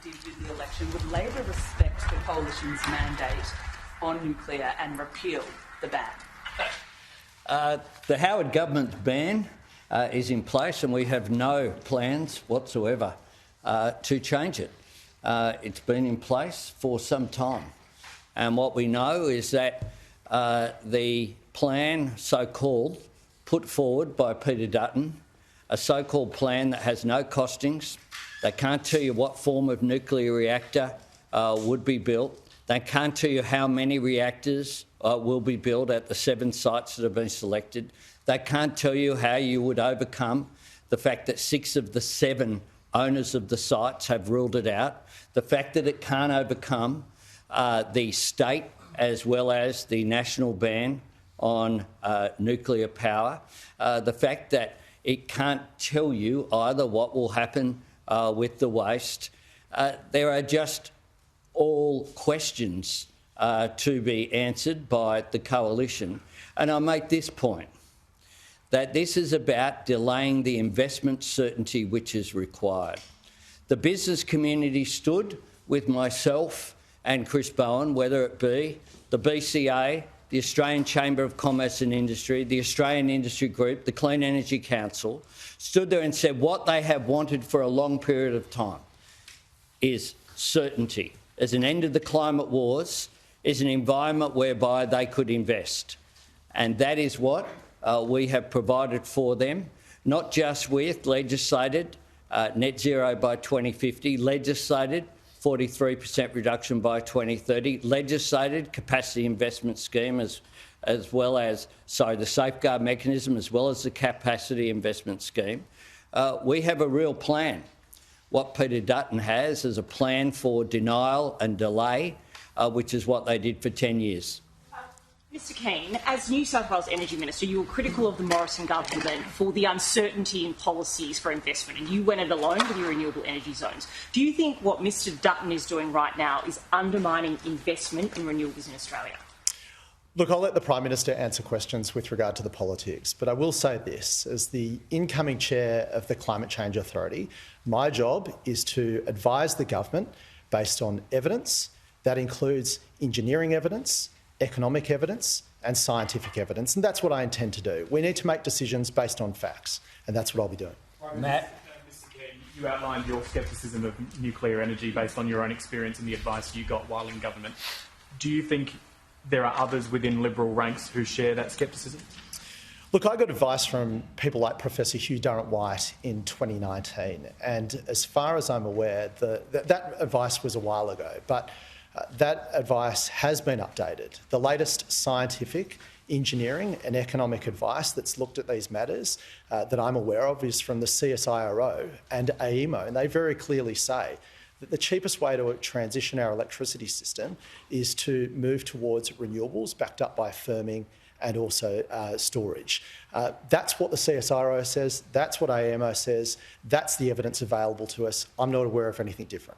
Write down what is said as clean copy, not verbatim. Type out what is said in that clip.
did with the election, would Labor respect the Coalition's mandate on nuclear and repeal the ban? The Howard government's ban is in place, and we have no plans whatsoever to change it. It's been in place for some time. And what we know is that the plan, so-called, put forward by Peter Dutton, a so-called plan that has no costings. They can't tell you what form of nuclear reactor would be built. They can't tell you how many reactors will be built at the 7 sites that have been selected. They can't tell you how you would overcome the fact that 6 of the 7 owners of the sites have ruled it out, the fact that it can't overcome the state as well as the national ban on nuclear power, the fact that it can't tell you either what will happen with the waste. There are just all questions to be answered by the Coalition. And I make this point, that this is about delaying the investment certainty which is required. The business community stood with myself and Chris Bowen, whether it be the BCA, the Australian Chamber of Commerce and Industry, the Australian Industry Group, the Clean Energy Council, stood there and said what they have wanted for a long period of time is certainty, as an end of the climate wars, is an environment whereby they could invest. And that is what we have provided for them, not just with legislated net zero by 2050, legislated 43% reduction by 2030, legislated capacity investment scheme as well as, the safeguard mechanism as well as the capacity investment scheme. We have a real plan. What Peter Dutton has is a plan for denial and delay, which is what they did for 10 years. Mr Keane, as New South Wales Energy Minister, you were critical of the Morrison government for the uncertainty in policies for investment, and you went it alone with your renewable energy zones. Do you think what Mr Dutton is doing right now is undermining investment in renewables in Australia? Look, I'll let the Prime Minister answer questions with regard to the politics, but I will say this. As the incoming chair of the Climate Change Authority, my job is to advise the government based on evidence. That includes engineering evidence, economic evidence and scientific evidence, and that's what I intend to do. We need to make decisions based on facts, and that's what I'll be doing. Matt? Mr Keane, you outlined your scepticism of nuclear energy based on your own experience and the advice you got while in government. Do you think there are others within Liberal ranks who share that scepticism? Look, I got advice from people like Professor Hugh Durrant-White in 2019, and as far as I'm aware, that advice was a while ago, but that advice has been updated. The latest scientific, engineering and economic advice that's looked at these matters that I'm aware of is from the CSIRO and AEMO, and they very clearly say that the cheapest way to transition our electricity system is to move towards renewables backed up by firming and also storage. That's what the CSIRO says, that's what AEMO says, that's the evidence available to us. I'm not aware of anything different.